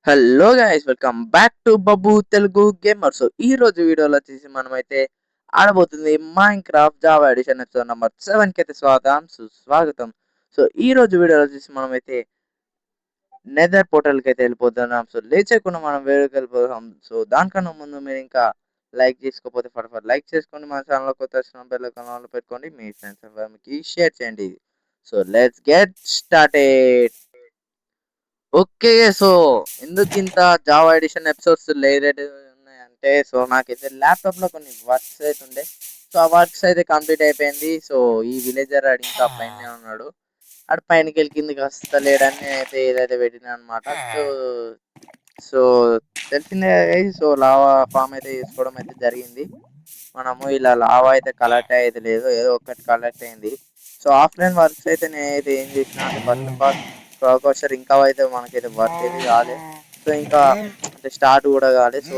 Hello guys, welcome back to Babbu Telugu gamer. So ఈ రోజు వీడియోలో వచ్చేసి మనమైతే ఆడబోతుంది Minecraft Java edition episode number 7 కి అయితే సుస్వాగతం. సో ఈ రోజు వీడియోలో వచ్చేసి మనమైతే నెదర్ పోర్టల్ కి అయితే వెళ్ళిపోతున్నాం. సో లేచకుండా మనం వేరేకి వెళ్ళిపోతాం. సో దానికన్నా ముందు మీరు ఇంకా లైక్ చేసుకోకపోతే ఫటాఫట్ లైక్ చేసుకోండి. మన ఛానల్ కొత్త వచ్చిన బెల్ ఐకాన్ పెట్టుకోండి. మీ ఫ్రెండ్స్ అండ్ ఫ్యామిలీకి షేర్ చేయండి. So let's get started. Okay. So ఎందుకింత జావా ఎడిషన్ ఎపిసోడ్స్ లేట్ ఉన్నాయంటే, సో నాకైతే ల్యాప్టాప్‌లో కొన్ని వర్క్స్ అయితే ఉండే. సో ఆ వర్క్స్ అయితే కంప్లీట్ అయిపోయింది. సో ఈ విలేజర్ ఆడు ఇంకా పైనే ఉన్నాడు. ఆడు పైనకెళ్ళి కిందకి వస్తలేడని నేనైతే ఏదైతే పెట్టినా అనమాట. సో తెలిసిందే గైస్. సో లావా ఫామ్ అయితే చేసుకోవడం అయితే జరిగింది. మనము ఇలా లావా అయితే కలెక్ట్ అయ్యేది లేదు. ఏదో ఒకటి కలెక్ట్ అయింది. సో ఆఫ్‌లైన్ వర్క్స్ అయితే నేనైతే ఏం చేసినా అంటే ఫస్ట్ ఆఫ్ ఆల్ క్రౌకస్టర్ ఇంకా అయితే మనకైతే వర్క్ అయితే కాలే. సో ఇంకా అంటే స్టార్ట్ కూడా కాలే. సో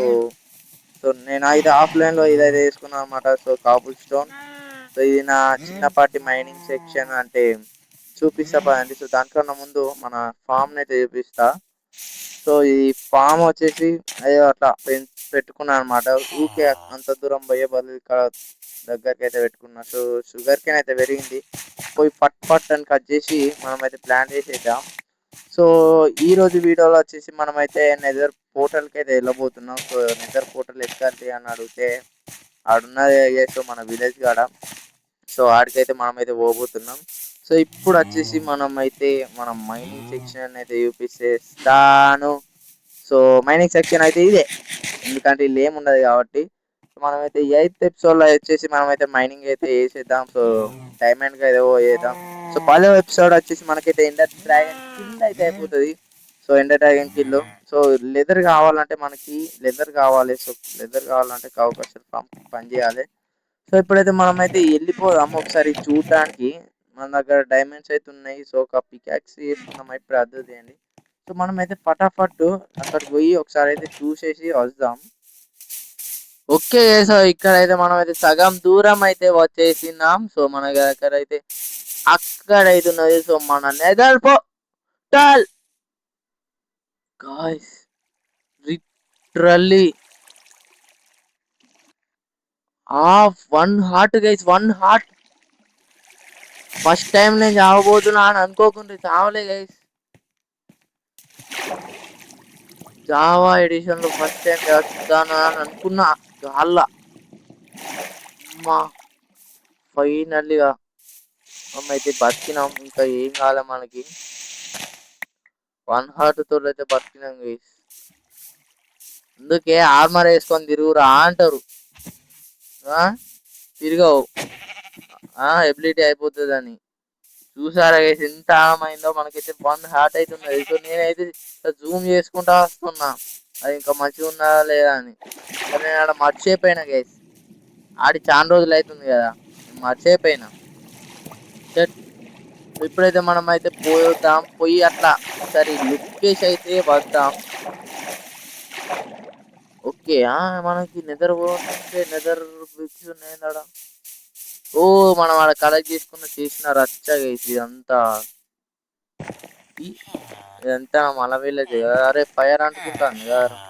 సో నేనైతే ఆఫ్‌లైన్‌లో ఇదైతే తీసుకున్నాను అనమాట. So Kabul stone. సో ఇది నా చిన్నపాటి మైనింగ్ సెక్షన్ అంటే చూపిస్తా పదండి. సో దానికన్నా ముందు మన ఫామ్‌ని అయితే చూపిస్తా. సో ఈ ఫామ్ వచ్చేసి అయ్యో అట్లా పెట్టుకున్నాను అనమాట. ఊకే అంత దూరం పోయే బదులు ఇక్కడ దగ్గరికి అయితే పెట్టుకున్నా. సో షుగర్ కేన్ అయితే పెరిగింది. పోయి పట్ పట్ అని కట్ చేసి మనమైతే ప్లాన్ చేసేద్దాం. సో ఈ రోజు వీడియోలో వచ్చేసి మనమైతే నెదర్ పోర్టల్కి అయితే వెళ్ళబోతున్నాం. సో నెదర్ పోర్టల్ ఎక్కాలి అని అడిగితే ఆడున్నది సో మన విలేజ్ కాడ. సో ఆడికైతే మనమైతే పోబోతున్నాం. సో ఇప్పుడు వచ్చేసి మనమైతే మన మైనింగ్ సెక్షన్ అయితే చూపిస్తాను. సో మైనింగ్ సెక్షన్ అయితే ఇదే, ఎందుకంటే ఇల్లు ఏముండదు కాబట్టి. సో మనమైతే 8th ఎపిసోడ్లో వచ్చేసి మనమైతే మైనింగ్ అయితే వేసేద్దాం. సో డైమండ్ గా ఏదో వేద్దాం. సో 10వ ఎపిసోడ్ వచ్చేసి మనకైతే ఎండర్ డ్రాగన్ కిల్ అయితే అయిపోతుంది. So Ender dragon kill. So leather కావాలంటే మనకి లెదర్ కావాలి. సో లెదర్ కావాలంటే కావుకషన్ ఫామ్ పని చేయాలి. సో ఇప్పుడైతే మనమైతే వెళ్ళిపోదాం ఒకసారి చూడడానికి. మన దగ్గర డైమండ్స్ అయితే ఉన్నాయి. సో ఒక పికాక్స్ చేసుకుందాం. ఇప్పుడు అర్థం చేయండి. సో మనమైతే ఫటాఫట్ అక్కడికి పోయి ఒకసారి అయితే చూసేసి వద్దాం. ఓకే. సో ఇక్కడైతే మనమైతే సగం దూరం అయితే వచ్చేసినాం. సో మన దగ్గర అయితే అక్కడైతే ఉన్నది. సో మన Nether portal guys, literally one heart guys, one heart. First time నేను చావబోతున్నా అని అనుకోకుండా చావలే గైస్. జావా ఎడిషన్ లో ఫస్ట్ టైం చేస్తాను అని అనుకున్నా. చాలా అమ్మా, ఫైనల్గా అయితే బతికినాం. ఇంకా ఏం కాలే మనకి. వన్ హార్ట్ తో అయితే బతికినాం గైస్. అందుకే ఆర్మర్ వేసుకొని తిరుగురా అంటారు. తిరగవు, ఎబిలిటీ అయిపోతుందని. చూసారా గైస్ ఎంత ఆమైందో. మనకైతే వన్ హార్ట్ అయితే ఉన్నది. సో నేనైతే జూమ్ చేసుకుంటా వస్తున్నా అది ఇంకా మంచిగా ఉన్నదా లేదా అని. నేను ఆడ మర్చిపోయినా గైస్. ఆడి చాలా రోజులు అవుతుంది కదా, మర్చిపోయినా. ఇప్పుడైతే మనం అయితే పోదాం. పోయి అట్లా ఒకసారి లుక్ చేసి అయితే వద్దాం. ఓకే. మనకి నెదర్ పోతే నెదర్ బ్రిక్స్ ఉన్నాయి ఆడ. ఓ మనం ఆడ కలెక్ట్ చేసిన రచ్చ గైస్ ఇదంతా. ఇదంతా మల విలేజ్. అరే ఫైర్ అంటుకుంటాను కదా.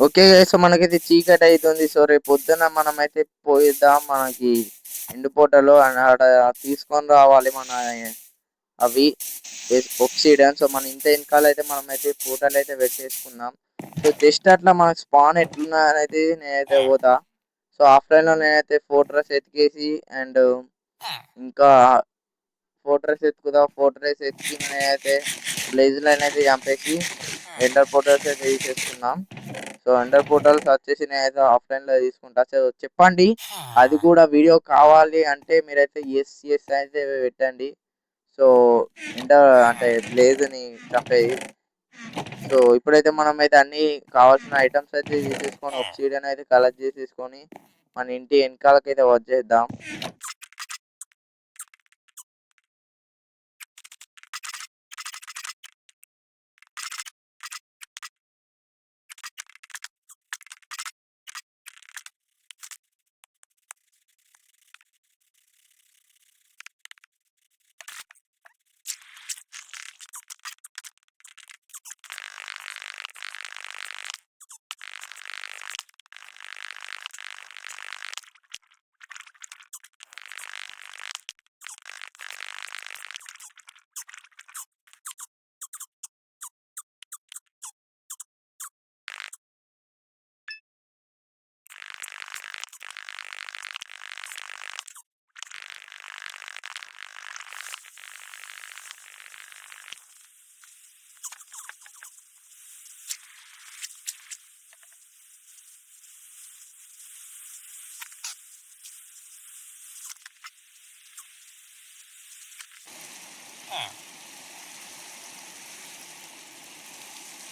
ఓకే. సో మనకైతే చీకటి అవుతుంది. సో రేపు పొద్దున మనం అయితే పోయిద్దాం. మనకి ఎండు పూటలో ఆడ తీసుకొని రావాలి మన అవి ఒక్సిడన్. సో మన ఇంత వెనకాల అయితే మనం అయితే పోర్టల్ అయితే పెట్టేసుకుందాం. సో జస్ట్ అట్లా మనకు స్పాన్ ఎట్లున్నా అయితే నేనైతే పోతా. సో ఆఫ్లైన్ లో నేనైతే ఫోర్ట్రెస్ ఎతికేసి అండ్ ఇంకా ఫోర్ట్రెస్ ఎత్తుకుదా. ఫోర్ట్రెస్ ఎత్తికి నేనైతే బ్లేజ్లను అయితే చంపేసి ఎండర్ పోర్టల్స్ అయితే తీసేసుకున్నాం. సో ఎండర్ పోర్టల్స్ వచ్చేసి నేనైతే ఆఫ్లైన్లో తీసుకుంటా. సో చెప్పండి, అది కూడా వీడియో కావాలి అంటే మీరైతే ఎస్ ఎస్ అయితే పెట్టండి. సో ఎండర్ అంటే బ్లేజ్ని చంపేది. సో ఇప్పుడైతే మనం అయితే అన్ని కావాల్సిన ఐటమ్స్ అయితే తీసేసుకొని ఒబ్సిడియన్ అయితే కలెక్ట్ చేసేసుకొని మన ఇంటి వెనకాలకైతే వచ్చేద్దాం.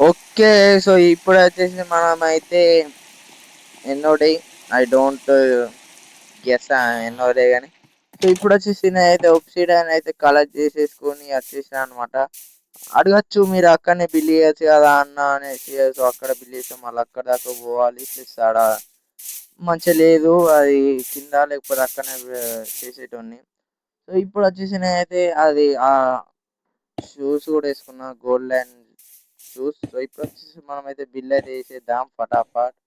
ఓకే. సో ఇప్పుడు వచ్చేసి మనం అయితే ఎన్నో డే ఐ డోంట్ గెస్ ఎన్నో డే కానీ సో ఇప్పుడు వచ్చేసి నేనైతే ఒబ్సిడియన్ అయితే కలెక్ట్ చేసేసుకొని వచ్చేసాను అనమాట. అడగచ్చు మీరు అక్కడనే బిల్ చేయొచ్చు కదా అన్న అనేసి. సో అక్కడ బిల్ చేస్తే మళ్ళీ అక్కడ దాకా పోవాలి, ప్లస్ ఆడ మంచిగా లేదు అది కింద, లేకపోతే అక్కడనే చేసేటోన్ని. సో ఇప్పుడు వచ్చేసి నేనైతే అది ఆ షూస్ కూడా వేసుకున్నా, గోల్డ్ అండ్ షూస్. సో ఇప్పుడు వచ్చేసి మనం అయితే బిల్ అయితే వేసేద్దాం ఫటాఫట్.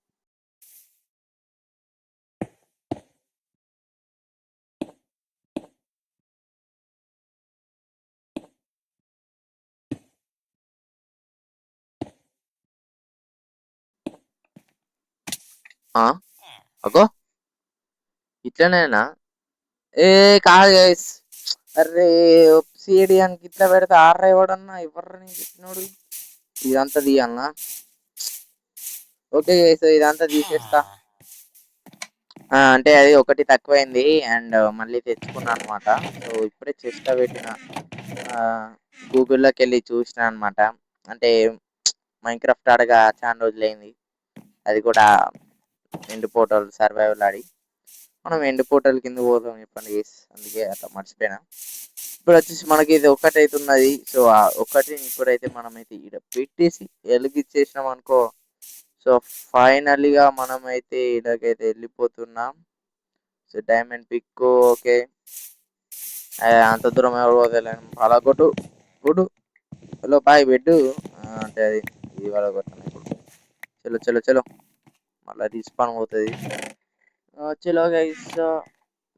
అగో ఇట్లనేనా? ఏ కాదు గైస్, అరే ఒబ్సిడియన్ ఇట్లా పెడితే ఆర్ర ఎవడన్నా ఎవరిని చెప్పినోడు ఇదంతా తీయాలనా? ఓకే గైస్, ఇదంతా తీసేస్తా. అంటే అది ఒకటి తక్కువైంది అండ్ మళ్ళీ తెచ్చుకున్నా అనమాట. సో ఇప్పుడే చెస్ట్ పెట్టిన గూగుల్లోకి వెళ్ళి చూసిన అనమాట. అంటే మైన్క్రాఫ్ట్ ఆడగా చాలా రోజులైంది, అది కూడా ఎండ్ పోర్టల్ సర్వైవల్ ఆడి. మనం ఎండ్ పోర్టల్ కింద పోతాం చెప్పండి గైస్, అందుకే అట్లా మర్చిపోయినా. ఇప్పుడు వచ్చేసి మనకి ఇది ఒకటి అయితే ఉన్నది. సో ఆ ఒకటిని ఇప్పుడైతే మనం అయితే ఇక్కడ పెట్టేసి వెలిగిచ్చేసినాం అనుకో. సో ఫైనల్గా మనం అయితే ఇలాగైతే వెళ్ళిపోతున్నాం. సో డైమండ్ పిక్ ఓకే, అంత దూరం ఎవరు పోతలేను. అలా కొట్టు కొట్టు, హలో బాయ్ బెడ్ అంటే అది ఇది వాళ్ళ కొట్టాను ఇప్పుడు. చలో చలో చలో, మళ్ళీ రిస్పాన్ పోతుంది. చలో గైస్,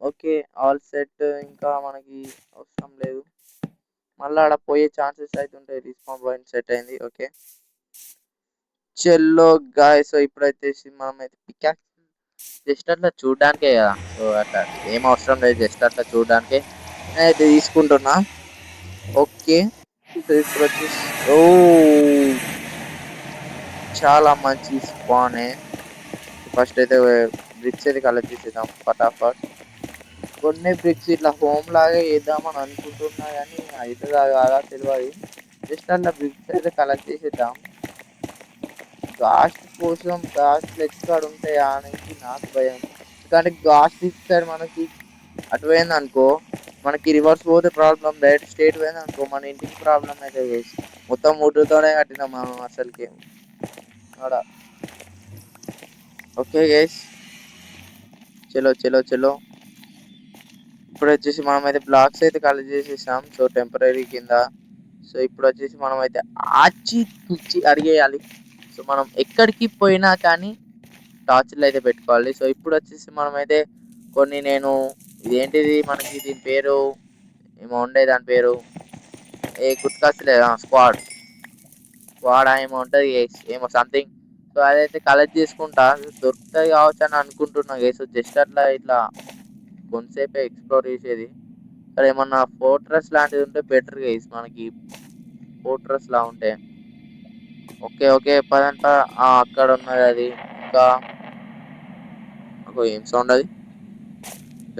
ఓకే ఆల్ సెట్. ఇంకా మనకి అవసరం లేదు, మళ్ళీ ఆడ పోయే ఛాన్సెస్ అయితే ఉంటాయి. రిస్పాన్ పాయింట్ సెట్ అయింది. ఓకే చెల్లో గాయ. సో ఇప్పుడైతే మనం అయితే పికాక్స్ జస్ట్ అట్లా చూడడానికే కదా, సో అట్లా ఏం అవసరం లేదు, జస్ట్ అట్లా చూడడానికే నేనైతే తీసుకుంటున్నా. ఓకే సో ఇప్పుడు వచ్చేసి ఓ చాలా మంచి స్పానే. ఫస్ట్ అయితే బ్రిక్స్ అయితే కలెక్ట్ చేసేద్దాం ఫటాఫట్. కొన్ని బ్రిక్స్ ఇట్లా హోమ్ లాగా వేద్దామని అనుకుంటున్నా కానీ అయితే కాదా తెలియదు. జస్ట్ అట్లా బ్రిక్స్ అయితే కలెక్ట్ చేసేద్దాం. గాస్ట్ కోసం గాస్ట్ ఎక్కడ ఉంటాయా అనేది నాకు భయం. ఎందుకంటే గాస్ట్ ఇచ్చాడు మనకి, అటు పోయింది అనుకో మనకి రివర్స్ పోతే ప్రాబ్లం, డైరెక్ట్ స్టేట్ పోయింది అనుకో మన ఇంటికి ప్రాబ్లం అయితే వేసి మొత్తం ముట్టుతోనే కట్టినాం మనం అసలుకి ఆడ. ఓకే గైస్, చలో చలో చలో. ఇప్పుడు వచ్చేసి మనం అయితే బ్లాక్స్ అయితే కలెక్ట్ చేసేసాం. సో టెంపరీ కింద. సో ఇప్పుడు వచ్చేసి మనం అయితే ఆచి తుచ్చి అడిగేయాలి. సో మనం ఎక్కడికి పోయినా కానీ టార్చ్లు అయితే పెట్టుకోవాలి. సో ఇప్పుడు వచ్చేసి మనమైతే కొన్ని నేను ఇదేంటిది మనకి దీని పేరు ఏమో ఉండే, దాని పేరు ఏ గుర్తుకొస్తలేదా, స్క్వాడ్ స్క్వాడ్ ఏమో ఉంటుంది ఏమో సంథింగ్. సో అదైతే కలెక్ట్ చేసుకుంటా, దొరుకుతుంది కావచ్చు అని అనుకుంటున్నా గైస్. జస్ట్ అట్లా ఇట్లా కొంతసేపే ఎక్స్ప్లోర్ చేసేది. ఇక్కడ ఏమన్నా ఫోర్ట్రెస్ లాంటిది ఉంటే బెటర్ గైస్. మనకి ఫోర్ట్రెస్ లా ఉంటే. ఓకే ఓకే పదంట. అక్కడ ఉన్నది అది. ఇంకా ఏం సౌండ్ అది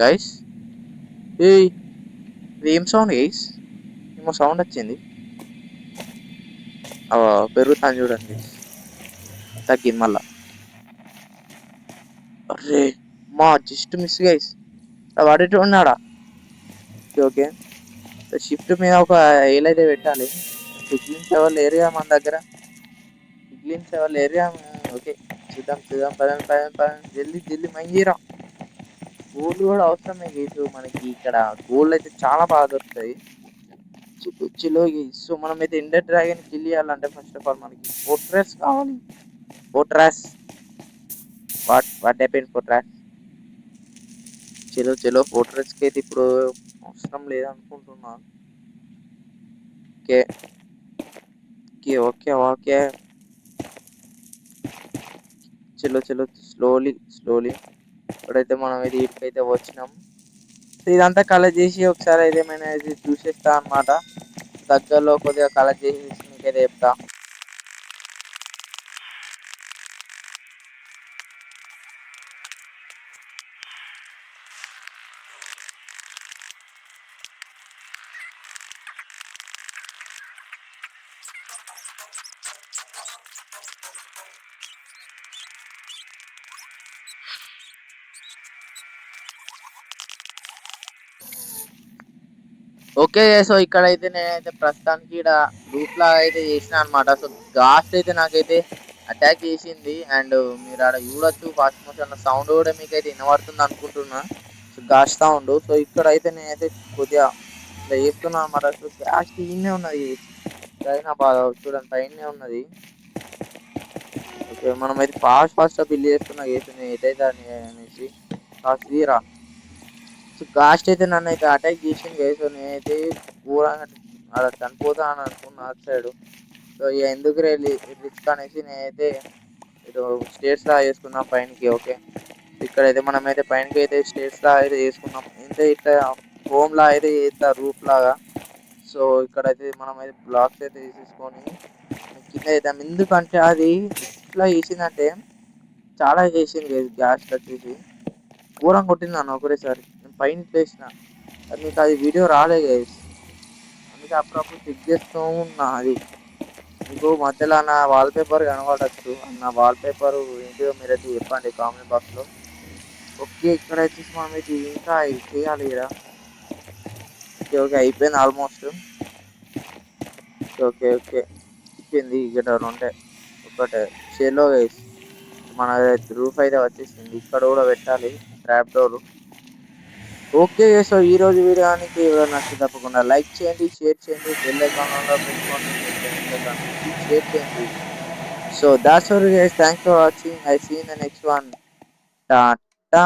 గైస్? ఏం సౌండ్ గైస్? ఏమో సౌండ్ వచ్చింది. పెరుగుతాను చూడండి. తగ్గింది మళ్ళా. అరే మా జస్ట్ మిస్ గైస్. వాడేటి ఉన్నాడా? ఓకే షిఫ్ట్ మీద ఒక ఏలైతే పెట్టాలి. పిగ్లిన్స్ ఎవరు లేరుగా మన దగ్గర. పిగ్లిన్స్ ఎవరు లేరుగా. ఓకే చూద్దాం చూద్దాం. పదండి పదండి పదండి. జల్దీ జల్దీ మంజీరా. గోల్డ్ కూడా అవసరమే గేసు మనకి. ఇక్కడ గోల్డ్ అయితే చాలా బాగా దొరుకుతాయి. చిలో సో మనం అయితే ఎండర్ డ్రాగన్ కిల్ చేయాలంటే ఫస్ట్ ఆఫ్ ఆల్ మనకి ఫోర్ట్రెస్ కావాలి. Fortress what happen fortress? చలో ఫోర్ట్రెస్ కి అయితే ఇప్పుడు అవసరం లేదనుకుంటున్నా. ఓకే ఓకే ఓకే ఓకే చలో స్లోలీ. ఇప్పుడైతే మనం ఇది ఇటుకైతే వచ్చినాం. ఇదంతా కలెక్ట్ చేసి ఒకసారి అయితే ఏమైనా ఇది చూసేస్తా అన్నమాట. దగ్గరలో కొద్దిగా కలెక్ట్ చేసి మీకైతే చెప్తా. ఓకే సో ఇక్కడైతే నేనైతే ప్రస్తుతానికి ఇక్కడ రూట్ లాగా అయితే చేసిన అనమాట. సో గాస్ట్ అయితే నాకైతే అటాక్ చేసింది. అండ్ మీరు ఆడ చూడొచ్చు ఫాస్ట్ మోషన్ సౌండ్ కూడా మీకైతే వినబడుతుంది అనుకుంటున్నా. So గాస్ట్ sound. సో ఇక్కడైతే నేనైతే కొద్దిగా ఇట్లా చేస్తున్నా అనమాట. సో గాస్ట్ ఈయనే ఉన్నది. అయినా బాగా చూడండి పైనే ఉన్నది. ఓకే మనం అయితే ఫాస్ట్ బిల్ చేస్తున్నా చేసింది ఏదైతే అనేసి కాస్ట్ తీరా. సో కాస్ట్ అయితే నన్ను అయితే అటాక్ చేసింది. సో నేనైతే ఘోరంగా అలా చనిపోతా అని అనుకున్నా అటు సైడ్. సో ఇక ఎందుకు రిస్క్ అనేసి నేనైతే ఇటు స్టేట్స్ లా చేసుకున్నాం పైనకి. ఓకే ఇక్కడైతే మనం అయితే పైనకి అయితే స్టేట్స్ లా అయితే చేసుకున్నాం. ఇంతే ఇట్లా హోమ్ లా అయితే చేస్తా రూఫ్ లాగా. సో ఇక్కడైతే మనం అయితే బ్లాక్స్ అయితే తీసేసుకొని కింద వేద్దాం. ఎందుకంటే అది ఇట్లా చేసిందంటే చాలా చేసింది గ్యాస్ వచ్చేసి ఘోరం కొట్టింది అన్న ఒకటేసారి. నేను పైన వేసిన మీకు అది వీడియో రాలే గైస్. అందుకే అప్పుడప్పుడు చెక్ చేస్తూ ఉన్నా. అది మీకు మధ్యలో నా వాల్పేపర్ కనబడచ్చు. నా వాల్పేపర్ ఏంటిదో మీరైతే చెప్పండి కామెంట్ బాక్స్లో. ఓకే ఇక్కడ వచ్చేసి మనం అయితే ఇంకా చేయాలి ఇక్కడ. ఓకే అయిపోయింది ఆల్మోస్ట్. ఓకే అయిపోయింది. ఇక్కడ ఉంటే ఒకటే షేలో గైస్ మన రూఫ్ అయితే వచ్చేసింది. ఇక్కడ కూడా పెట్టాలి ట్రాప్ డోర్. ఓకే సో ఈ రోజు వీడియోనికి నచ్చితే తప్పకుండా లైక్ చేయండి, షేర్ చేయండి, బెల్ ఐకాన్ పెట్టుకోండి, షేర్ చేయండి. So that's all guys. Thanks for watching. I see in the next one. Tata.